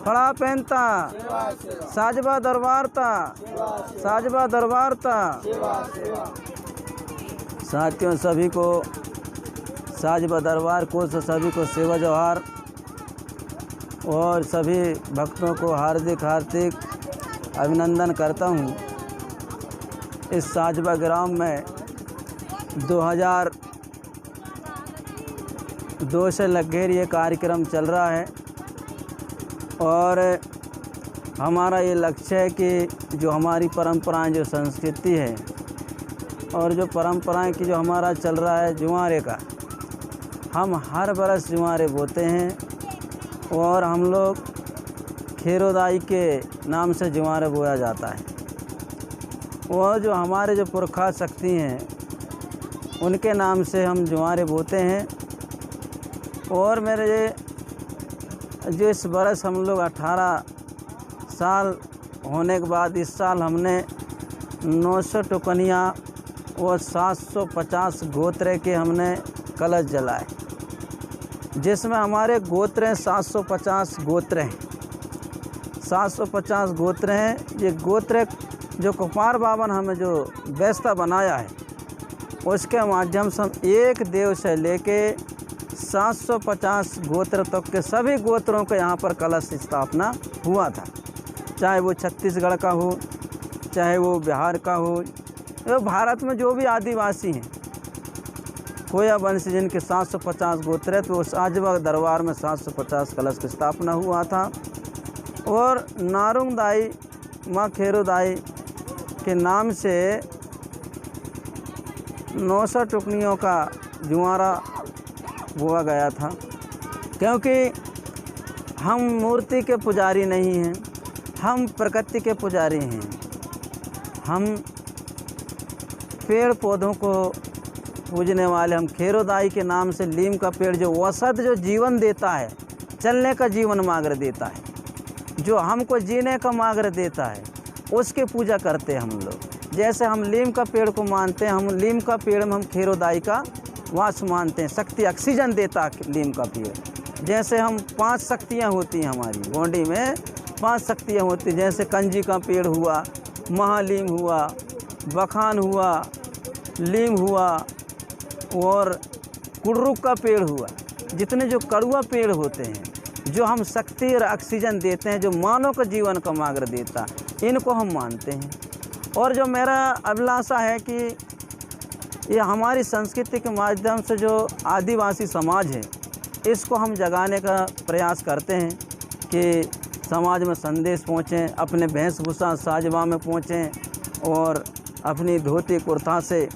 खड़ा पहनता साजबा दरबारता साजबा दरबारता। साथियों, सभी को साजबा दरबार को सभी को सेवा जोहार और सभी भक्तों को हार्दिक हार्दिक अभिनंदन करता हूँ। इस साजबा ग्राम में 2002 से लगभग ये कार्यक्रम चल रहा है और हमारा ये लक्ष्य है कि जो हमारी परंपराएं, जो संस्कृति है और जो परंपराएं की जो हमारा चल रहा है जुआरे का, हम हर बरस जुआरे बोते हैं और हम लोग खेरोदाई के नाम से जुआरे बोया जाता है। और जो हमारे जो पुरखा शक्ति हैं उनके नाम से हम जुआरे बोते हैं। और मेरे जो इस बरस हम लोग 18 साल होने के बाद इस साल हमने 900 टुकनियाँ और 750 गोत्र के हमने कलश जलाए, जिसमें हमारे गोत्र हैं 750 गोत्र हैं। 750 गोत्र हैं। ये गोत्र जो कुमार बाबा ने हमें जो व्यवस्था बनाया है उसके माध्यम से हम एक देव से लेके 750 गोत्र तक के सभी गोत्रों के यहाँ पर कलश स्थापना हुआ था। चाहे वो छत्तीसगढ़ का हो, चाहे वो बिहार का हो, तो भारत में जो भी आदिवासी हैं, कोया वंश जिनके 750 गोत्र है, तो उस साजबा दरबार में 750 कलश की स्थापना हुआ था। और नारुंग दाई माँ खेरोदाई के नाम से 900 टुकनियों का जुआरा बोआ गया था, क्योंकि हम मूर्ति के पुजारी नहीं हैं, हम प्रकृति के पुजारी हैं। हम पेड़ पौधों को पूजने वाले, हम खेरोदाई के नाम से लीम का पेड़ जो औषध जो जीवन देता है, चलने का जीवन मार्ग देता है, जो हमको जीने का मार्ग देता है, उसकी पूजा करते हैं हम लोग। जैसे हम लीम का पेड़ को मानते हैं, हम लीम का पेड़ में हम खेरोदाई का वास मानते हैं। शक्ति ऑक्सीजन देता है लीम का पेड़। जैसे हम 5 शक्तियाँ होती हैं, हमारी बॉडी में 5 शक्तियाँ होती हैं। जैसे कंजी का पेड़ हुआ, महालीम हुआ, बखान हुआ, लीम हुआ और कुड़रुक का पेड़ हुआ। जितने जो कड़ुआ पेड़ होते हैं, जो हम शक्ति और ऑक्सीजन देते हैं, जो मानव का जीवन का मार्ग देता, इनको हम मानते हैं। और जो मेरा अभिलाषा है कि ये हमारी संस्कृति के माध्यम से जो आदिवासी समाज है, इसको हम जगाने का प्रयास करते हैं कि समाज में संदेश पहुँचें, अपने वेशभूषा साजबा में पहुँचें और अपनी धोती कुर्ता से,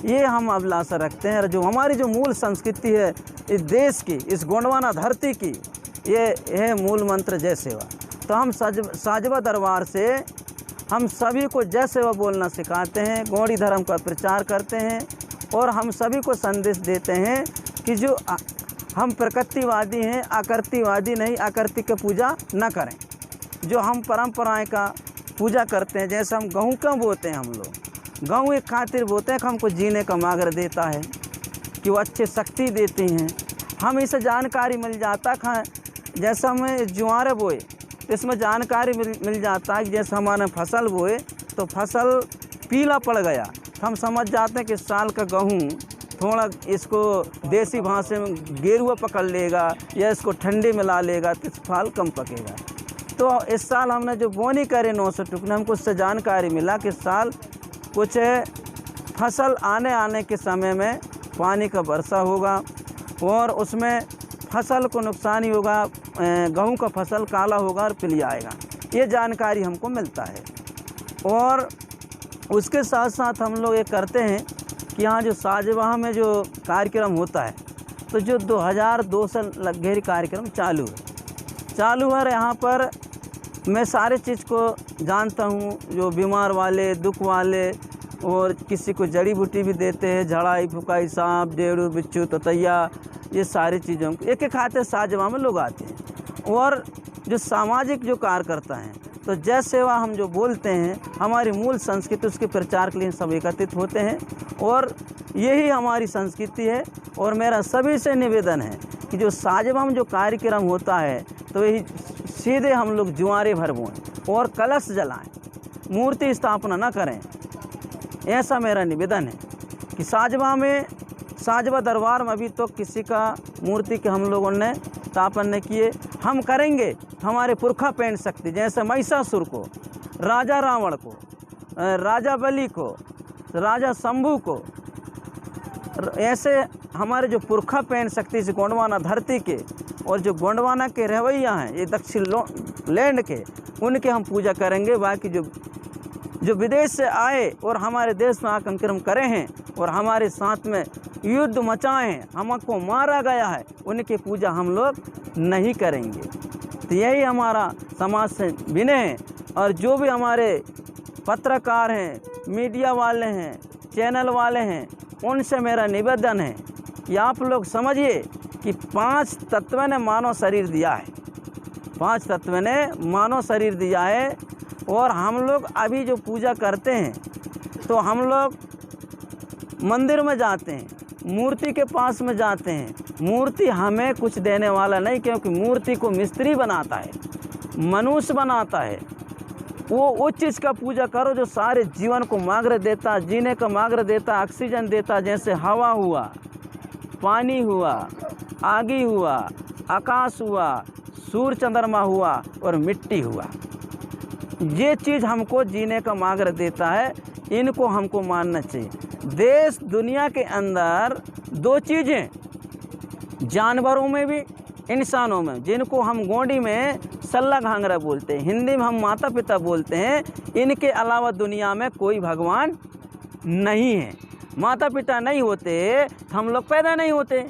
ये हम अभिलाषा रखते हैं। और जो हमारी जो मूल संस्कृति है इस देश की, इस गोंडवाना धरती की, ये है मूल मंत्र जय सेवा। तो हम साजबा दरबार से हम सभी को जय सेवा बोलना सिखाते हैं, गौड़ी धर्म का प्रचार करते हैं और हम सभी को संदेश देते हैं कि जो हम प्रकृतिवादी हैं, आकृतिवादी नहीं, आकृति की पूजा न करें। जो हम परंपराएं का पूजा करते हैं, जैसे हम गेहूँ क्यों बोते हैं, हम लोग गेहूँ एक खातिर बोते हैं कि हमको जीने का मार्ग देता है, कि वो अच्छी शक्ति देती हैं। हम इसे जानकारी मिल जाता है। जैसे हमें जुआरे बोए, इसमें जानकारी मिल जाता है कि जैसे हमारे फसल बोए तो फसल पीला पड़ गया, तो हम समझ जाते हैं कि साल का गेहूँ थोड़ा इसको देसी भाषा में गेरुआ पकड़ लेगा या इसको ठंडी में ला लेगा तो फल कम पकेगा। तो इस साल हमने जो बोनी करे 900 टुकड़े, हमको उससे जानकारी मिला कि साल कुछ फसल आने के समय में पानी का वर्षा होगा और उसमें फसल को नुकसान ही होगा, गेहूं का फसल काला होगा और पिल आएगा। ये जानकारी हमको मिलता है। और उसके साथ साथ हम लोग ये करते हैं कि यहाँ जो साजबा में जो कार्यक्रम होता है, तो जो 2002 से लगभग कार्यक्रम चालू है। यहाँ पर मैं सारे चीज़ को जानता हूँ, जो बीमार वाले, दुख वाले, और किसी को जड़ी बूटी भी देते हैं, झड़ाई फुकाई, सांप डेड़ू बिच्छू ततैया, ये सारी चीज़ों को एक एक खाते साजबा में लोग आते हैं। और जो सामाजिक जो कार्यकर्ता हैं, तो जय सेवा हम जो बोलते हैं, हमारी मूल संस्कृति, उसके प्रचार के लिए सब एकत्रित होते हैं और यही हमारी संस्कृति है। और मेरा सभी से निवेदन है कि जो साजबा में जो कार्यक्रम होता है, तो यही सीधे हम लोग जुआरे भर बोएं और कलश जलाएं, मूर्ति स्थापना न करें। ऐसा मेरा निवेदन है कि साजवा दरबार में अभी तो किसी का मूर्ति के हम लोगों ने स्थापन नहीं किए। हम करेंगे तो हमारे पुरखा पहन सकते, जैसे महिषासुर को, राजा रावण को, राजा बलि को, राजा शंभू को, ऐसे हमारे जो पुरखा पहन सकते इस गोंडवाना धरती के, और जो गोंडवाना के रहवैया हैं ये दक्षिण लैंड के, उनके हम पूजा करेंगे। बाकी जो विदेश से आए और हमारे देश में आक्रमण करे हैं और हमारे साथ में युद्ध मचाए हैं, हमको मारा गया है, उनकी पूजा हम लोग नहीं करेंगे। तो यही हमारा समाज से विनय है। और जो भी हमारे पत्रकार हैं, मीडिया वाले हैं, चैनल वाले हैं, उनसे मेरा निवेदन है कि आप लोग समझिए कि 5 तत्व ने मानव शरीर दिया है, 5 तत्व ने मानव शरीर दिया है। और हम लोग अभी जो पूजा करते हैं तो हम लोग मंदिर में जाते हैं, मूर्ति के पास में जाते हैं, मूर्ति हमें कुछ देने वाला नहीं, क्योंकि मूर्ति को मिस्त्री बनाता है, मनुष्य बनाता है। वो उस चीज़ का पूजा करो जो सारे जीवन को मार्ग देता, जीने का मार्ग देता, ऑक्सीजन देता, जैसे हवा हुआ, पानी हुआ, आगी हुआ, आकाश हुआ, सूर्य चंद्रमा हुआ और मिट्टी हुआ। ये चीज़ हमको जीने का मार्ग देता है, इनको हमको मानना चाहिए। देश दुनिया के अंदर 2 चीज़ें, जानवरों में भी इंसानों में, जिनको हम गोंडी में सल्ला घांगरा बोलते हैं, हिंदी में हम माता पिता बोलते हैं, इनके अलावा दुनिया में कोई भगवान नहीं है। माता पिता नहीं होते तो हम लोग पैदा नहीं होते।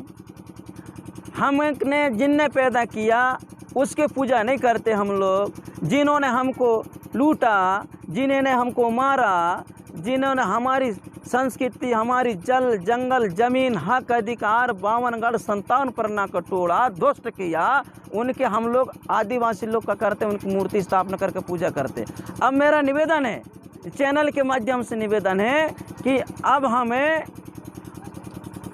हमने जिनने पैदा किया उसके पूजा नहीं करते हम लोग। जिन्होंने हमको लूटा, जिन्होंने हमको मारा, जिन्होंने हमारी संस्कृति, हमारी जल जंगल जमीन हक अधिकार 52गढ़ 57 परना का टोड़ा ध्वस्त किया, उनके हम लोग आदिवासी लोग का करते, उनकी मूर्ति स्थापना करके पूजा करते। अब मेरा निवेदन है, चैनल के माध्यम से निवेदन है कि अब हमें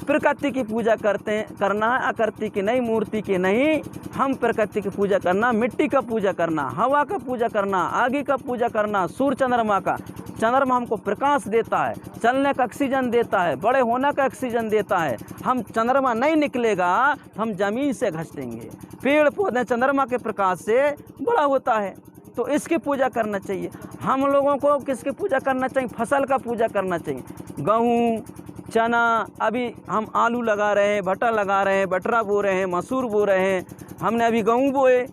प्रकृति की पूजा करना है, आकृति की नहीं, मूर्ति की नहीं। हम प्रकृति की पूजा करना, मिट्टी का पूजा करना, हवा का पूजा करना, आगे का पूजा करना, सूर्य चंद्रमा का। चंद्रमा हमको प्रकाश देता है, चलने का ऑक्सीजन देता है, बड़े होने का ऑक्सीजन देता है। हम चंद्रमा नहीं निकलेगा तो हम ज़मीन से घसेंगे। पेड़ पौधे चंद्रमा के प्रकाश से बड़ा होता है, तो इसकी पूजा करना चाहिए। हम लोगों को किसकी पूजा करना चाहिए? फसल का पूजा करना चाहिए। गेहूँ, चना, अभी हम आलू लगा रहे हैं, भट्टा लगा रहे हैं, बटरा बो रहे हैं, मसूर बो रहे हैं। हमने अभी गेहूँ बोए,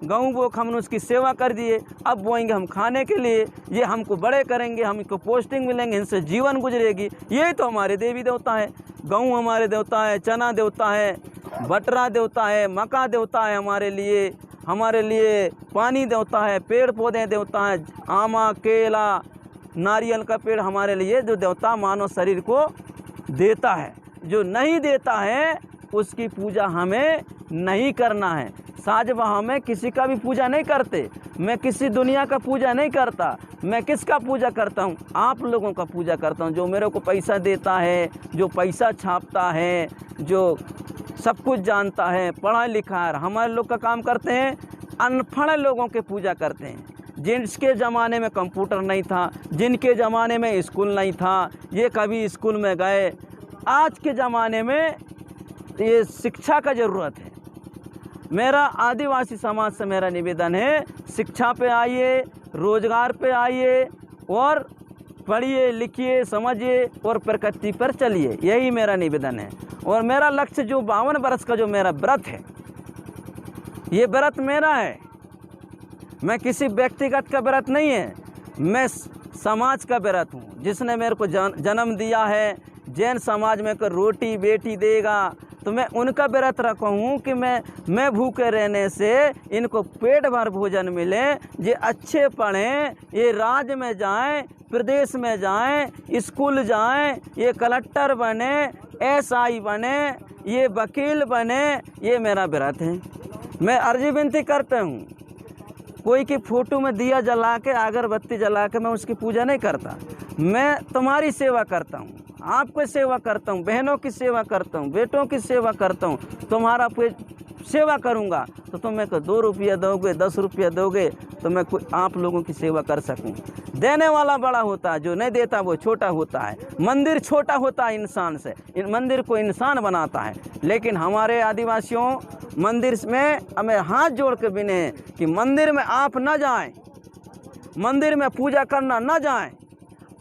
गेहूँ बो हमने उसकी सेवा कर दिए, अब बोएंगे हम खाने के लिए। ये हमको बड़े करेंगे, हमको पोस्टिंग मिलेंगे, इनसे जीवन गुजरेगी। यही तो हमारे देवी देवता है। गेहूँ हमारे देवता है, चना देवता है, बटरा देवता है, मक्का देवता है हमारे लिए पानी देवता है, पेड़ पौधे देवता है, आमा, केला, नारियल का पेड़ हमारे लिए जो देवता मानव शरीर को देता है। जो नहीं देता है उसकी पूजा हमें नहीं करना है। साजबहा में किसी का भी पूजा नहीं करते। मैं किसी दुनिया का पूजा नहीं करता। मैं किसका पूजा करता हूँ? आप लोगों का पूजा करता हूँ, जो मेरे को पैसा देता है, जो पैसा छापता है, जो सब कुछ जानता है, पढ़ा लिखा है। हमारे लोग का काम करते हैं, अनपढ़ लोगों के पूजा करते हैं। जिनके ज़माने में कंप्यूटर नहीं था, जिनके ज़माने में स्कूल नहीं था, ये कभी स्कूल में गए। आज के ज़माने में ये शिक्षा का ज़रूरत है। मेरा आदिवासी समाज से मेरा निवेदन है, शिक्षा पे आइए, रोजगार पे आइए और पढ़िए, लिखिए, समझिए और प्रकृति पर चलिए। यही मेरा निवेदन है। और मेरा लक्ष्य जो 52 वर्ष का जो मेरा व्रत है, ये व्रत मेरा है। मैं किसी व्यक्तिगत का व्रत नहीं है, मैं समाज का व्रत हूँ। जिसने मेरे को जन्म दिया है, जैन समाज में कोई रोटी बेटी देगा तो मैं उनका व्रत रखा हूँ कि मैं भूखे रहने से इनको पेट भर भोजन मिले, ये अच्छे पढ़ें, ये राज्य में जाएं, प्रदेश में जाएं, स्कूल जाएं, ये कलेक्टर बने, एसआई बने, ये वकील बने। ये मेरा व्रत है। मैं अर्जी विनती करता हूँ, कोई की फ़ोटो में दिया जला के, अगरबत्ती जला के मैं उसकी पूजा नहीं करता। मैं तुम्हारी सेवा करता हूँ, आपको सेवा करता हूँ, बहनों की सेवा करता हूँ, बेटों की सेवा करता हूँ, तुम्हारा सेवा करूँगा तो तुम मेरे को 2 रुपया दोगे, 10 रुपया दोगे तो मैं कोई आप लोगों की सेवा कर सकूँ। देने वाला बड़ा होता है, जो नहीं देता वो छोटा होता है। मंदिर छोटा होता है इंसान से, मंदिर को इंसान बनाता है। लेकिन हमारे आदिवासियों मंदिर में हमें हाथ जोड़ के विनय है कि मंदिर में आप न जाएं, मंदिर में पूजा करना न जाएं।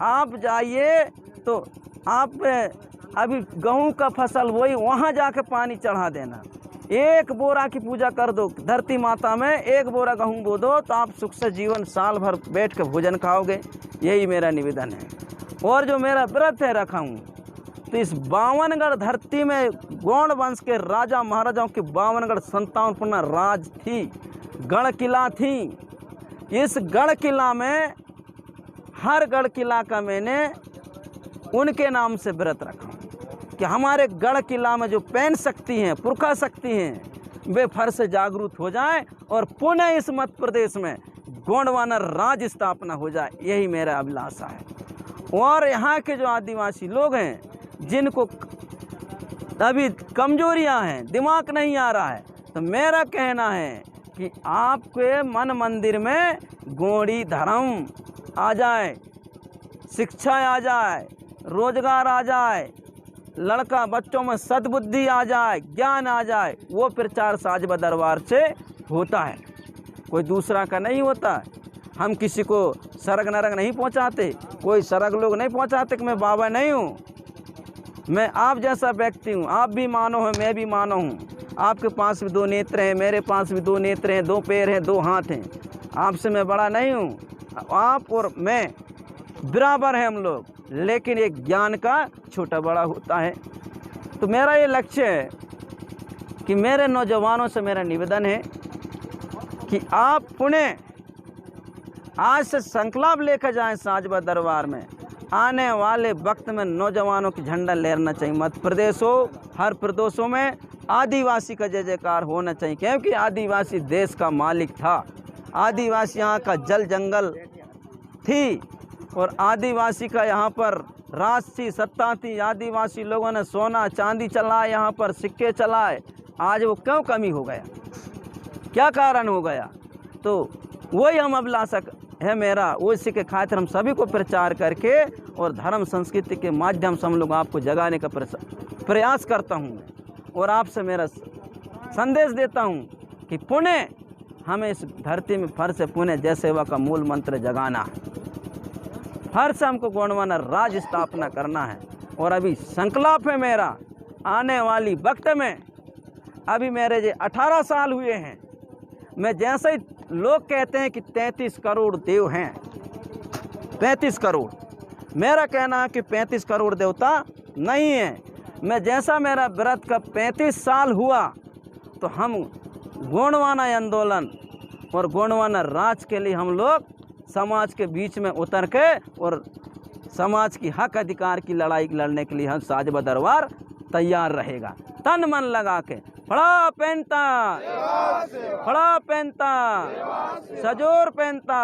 आप जाइए तो आप अभी गेहूं का फसल वही वहाँ जाके पानी चढ़ा देना। 1 बोरा की पूजा कर दो धरती माता में, 1 बोरा गेहूं बो दो तो आप सुख से जीवन साल भर बैठ के भोजन खाओगे। यही मेरा निवेदन है। और जो मेरा व्रत है रखा हूँ तो इस 52गढ़ धरती में गौड़ वंश के राजा महाराजाओं की 52गढ़ संतानपूर्ण राज थी, गढ़ किला थी। इस गढ़ किला में हर गढ़ किला का मैंने उनके नाम से व्रत रखा हूँ कि हमारे गढ़ किला में जो पैन शक्ति हैं, पुरखा शक्ति हैं, वे फिर से जागरूक हो जाएं और पुनः इस मध्य प्रदेश में गोंडवाना राज स्थापना हो जाए। यही मेरा अभिलाषा है। और यहाँ के जो आदिवासी लोग हैं जिनको अभी कमजोरियाँ हैं, दिमाग नहीं आ रहा है, तो मेरा कहना है कि आपके मन मंदिर में गोंडी धर्म आ जाए, शिक्षा आ जाए, रोजगार आ जाए, लड़का बच्चों में सद्बुद्धि आ जाए, ज्ञान आ जाए। वो प्रचार साजबा दरबार से होता है, कोई दूसरा का नहीं होता है। हम किसी को सरग नरग नहीं पहुंचाते, कोई सरग लोग नहीं पहुंचाते कि मैं बाबा नहीं हूँ। मैं आप जैसा व्यक्ति हूँ, आप भी मानो है, मैं भी मानो हूँ। आपके पास भी 2 नेत्र हैं, मेरे पास भी 2 नेत्र हैं, 2 पैर हैं, 2 हाथ हैं। आपसे मैं बड़ा नहीं हूँ, आप और मैं बराबर हैं हम लोग, लेकिन एक ज्ञान का छोटा बड़ा होता है। तो मेरा ये लक्ष्य है कि मेरे नौजवानों से मेरा निवेदन है कि आप पुणे आज से संकल्प लेकर जाएं साजबा दरबार में। आने वाले वक्त में नौजवानों की झंडा लहरना चाहिए। मध्य प्रदेश हो, हर प्रदेशों में आदिवासी का जय जयकार होना चाहिए, क्योंकि आदिवासी देश का मालिक था। आदिवासी यहाँ का जल जंगल थी और आदिवासी का यहाँ पर राज थी, सत्ता थी। आदिवासी लोगों ने सोना चांदी चलाए, यहाँ पर सिक्के चलाए। आज वो क्यों कमी हो गया, क्या कारण हो गया? तो वही हम अभिलाषा है मेरा, उसी के खातिर हम सभी को प्रचार करके और धर्म संस्कृति के माध्यम से हम लोग आपको जगाने का प्रयास करता हूँ। और आपसे मेरा संदेश देता हूँ कि पुणे हमें इस धरती में फिर से पुणे जय सेवा का मूल मंत्र जगाना है। फिर से हमको गोंडवाना राज स्थापना करना है। और अभी संकल्प है मेरा, आने वाली वक्त में, अभी मेरे जो 18 साल हुए हैं, मैं जैसे ही लोग कहते हैं कि 33 करोड़ देव हैं, 35 करोड़, मेरा कहना है कि 35 करोड़ देवता नहीं है। मैं जैसा मेरा व्रत का 35 साल हुआ तो हम गोंडवाना आंदोलन और गोंडवाना राज के लिए हम लोग समाज के बीच में उतर के और समाज की हक अधिकार की लड़ाई लड़ने के लिए हम साजबा दरबार तैयार रहेगा, तन मन लगा के। फड़ा पहनता, फड़ा पहनता, सजोर पहनता।